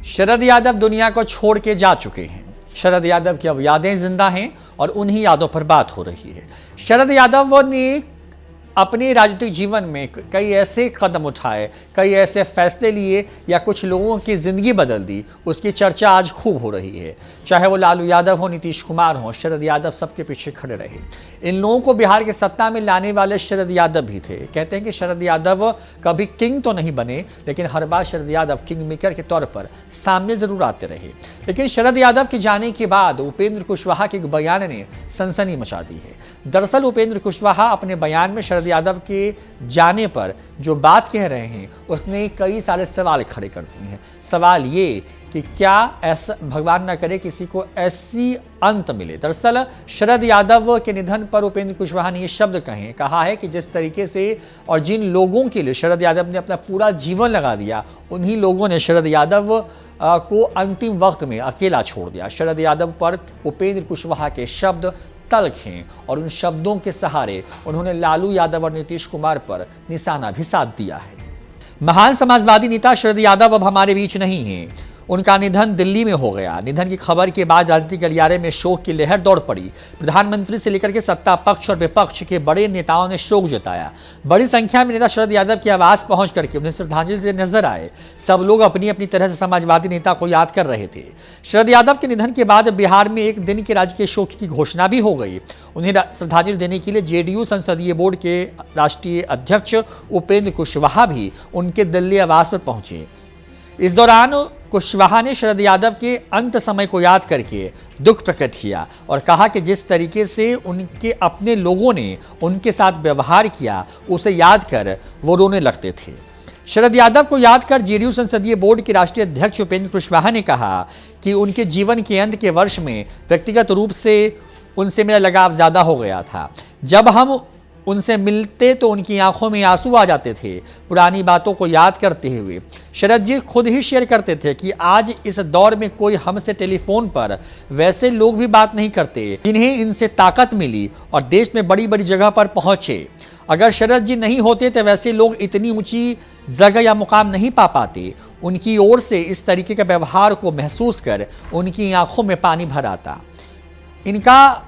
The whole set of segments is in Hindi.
शरद यादव दुनिया को छोड़ के जा चुके हैं। शरद यादव की अब यादें जिंदा हैं और उन्हीं यादों पर बात हो रही है। शरद यादव ने अपने राजनीतिक जीवन में कई ऐसे कदम उठाए, कई ऐसे फैसले लिए या कुछ लोगों की जिंदगी बदल दी, उसकी चर्चा आज खूब हो रही है। चाहे वो लालू यादव हो, नीतीश कुमार हो, शरद यादव सबके पीछे खड़े रहे। इन लोगों को बिहार की सत्ता में लाने वाले शरद यादव भी थे। कहते हैं कि शरद यादव कभी किंग तो नहीं बने, लेकिन हर बार शरद यादव किंग मेकर के तौर पर सामने जरूर आते रहे। लेकिन शरद यादव के जाने के बाद उपेंद्र कुशवाहा के एक बयान ने सनसनी मचा दी है। दरअसल उपेंद्र कुशवाहा अपने बयान में शरद यादव के जाने पर जो बात कह रहे हैं, उसने कई सारे सवाल खड़े कर दिए हैं। सवाल ये कि क्या ऐसा भगवान न करे किसी को ऐसी अंत मिले। दरअसल शरद यादव के निधन पर उपेंद्र कुशवाहा ने ये शब्द कहा है कि जिस तरीके से और जिन लोगों के लिए शरद यादव ने अपना पूरा जीवन लगा दिया, उन्हीं लोगों ने शरद यादव को अंतिम वक्त में अकेला छोड़ दिया। शरद यादव पर उपेंद्र कुशवाहा के शब्द तल्ख हैं और उन शब्दों के सहारे उन्होंने लालू यादव और नीतीश कुमार पर निशाना भी साध दिया है। महान समाजवादी नेता शरद यादव अब हमारे बीच नहीं हैं। उनका निधन दिल्ली में हो गया। निधन की खबर के बाद राजनीतिक गलियारे में शोक की लहर दौड़ पड़ी। प्रधानमंत्री से लेकर के सत्ता पक्ष और विपक्ष के बड़े नेताओं ने शोक जताया। बड़ी संख्या में नेता शरद यादव के आवास पहुंच करके उन्हें श्रद्धांजलि देते नजर आए। सब लोग अपनी अपनी तरह से समाजवादी नेता को याद कर रहे थे। शरद यादव के निधन के बाद बिहार में एक दिन के राजकीय शोक की घोषणा भी हो गई। उन्हें श्रद्धांजलि देने के लिए जेडीयू संसदीय बोर्ड के राष्ट्रीय अध्यक्ष उपेंद्र कुशवाहा भी उनके दिल्ली आवास पर पहुंचे। इस दौरान कुशवाहा ने शरद यादव के अंत समय को याद करके दुख प्रकट किया और कहा कि जिस तरीके से उनके अपने लोगों ने उनके साथ व्यवहार किया, उसे याद कर वो रोने लगते थे। शरद यादव को याद कर जेडीयू संसदीय बोर्ड के राष्ट्रीय अध्यक्ष उपेंद्र कुशवाहा ने कहा कि उनके जीवन के अंत के वर्ष में व्यक्तिगत रूप से उनसे मेरा लगाव ज्यादा हो गया था। जब हम उनसे मिलते तो उनकी आंखों में आंसू आ जाते थे। पुरानी बातों को याद करते हुए शरद जी खुद ही शेयर करते थे कि आज इस दौर में कोई हमसे टेलीफोन पर वैसे लोग भी बात नहीं करते जिन्हें इनसे ताकत मिली और देश में बड़ी बड़ी जगह पर पहुंचे। अगर शरद जी नहीं होते तो वैसे लोग इतनी ऊंची जगह या मुकाम नहीं पा पाते। उनकी ओर से इस तरीके के व्यवहार को महसूस कर उनकी आंखों में पानी भर आता। इनका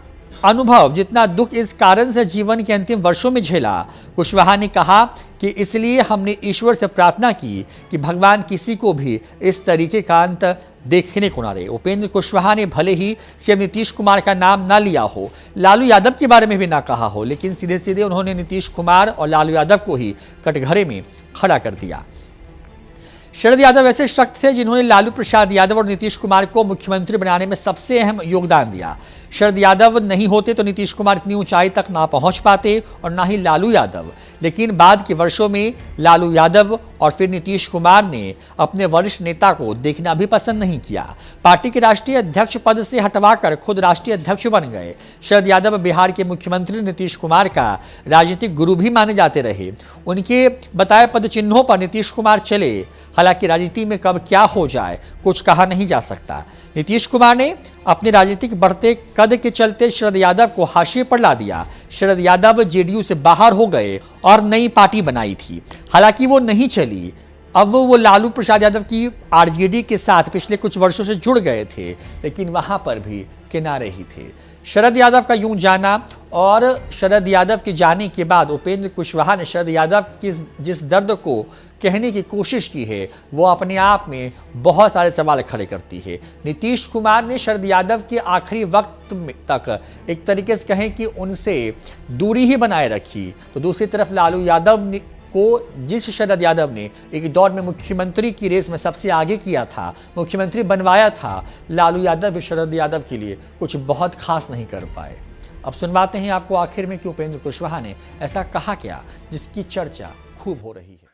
अनुभव जितना दुख इस कारण से जीवन के अंतिम वर्षों में झेला। कुशवाहा ने कहा कि इसलिए हमने ईश्वर से प्रार्थना की कि भगवान किसी को भी इस तरीके का अंत देखने को ना दे। उपेंद्र कुशवाहा ने भले ही सीएम नीतीश कुमार का नाम ना लिया हो, लालू यादव के बारे में भी ना कहा हो, लेकिन सीधे सीधे उन्होंने नीतीश कुमार और लालू यादव को ही कटघरे में खड़ा कर दिया। शरद यादव ऐसे शख्स थे जिन्होंने लालू प्रसाद यादव और नीतीश कुमार को मुख्यमंत्री बनाने में सबसे अहम योगदान दिया। शरद यादव नहीं होते तो नीतीश कुमार इतनी ऊंचाई तक ना पहुंच पाते और ना ही लालू यादव। लेकिन बाद के वर्षों में लालू यादव और फिर नीतीश कुमार ने अपने वरिष्ठ नेता को देखना भी पसंद नहीं किया। पार्टी के राष्ट्रीय अध्यक्ष पद से हटवाकर खुद राष्ट्रीय अध्यक्ष बन गए। शरद यादव बिहार के मुख्यमंत्री नीतीश कुमार का राजनीतिक गुरु भी माने जाते रहे। उनके बताए पद चिन्हों पर नीतीश कुमार चले। हालांकि राजनीति में कब क्या हो जाए कुछ कहा नहीं जा सकता। नीतीश कुमार ने अपने राजनीतिक बढ़ते कद के चलते शरद यादव को हाशिए पर ला दिया। शरद यादव जेडीयू से बाहर हो गए और नई पार्टी बनाई थी। हालांकि वो नहीं चली। अब वो लालू प्रसाद यादव की आरजेडी के साथ पिछले कुछ वर्षों से जुड़ गए थे, लेकिन वहां पर भी किनारे ही थे। शरद यादव का यूं जाना और शरद यादव के जाने के बाद उपेंद्र कुशवाहा ने शरद यादव की जिस दर्द को कहने की कोशिश की है, वो अपने आप में बहुत सारे सवाल खड़े करती है। नीतीश कुमार ने शरद यादव के आखिरी वक्त तक एक तरीके से कहें कि उनसे दूरी ही बनाए रखी, तो दूसरी तरफ लालू यादव को जिस शरद यादव ने एक दौर में मुख्यमंत्री की रेस में सबसे आगे किया था, मुख्यमंत्री बनवाया था, लालू यादव भी शरद यादव के लिए कुछ बहुत खास नहीं कर पाए। अब सुनवाते हैं आपको आखिर में कि उपेंद्र कुशवाहा ने ऐसा कहा क्या जिसकी चर्चा खूब हो रही है।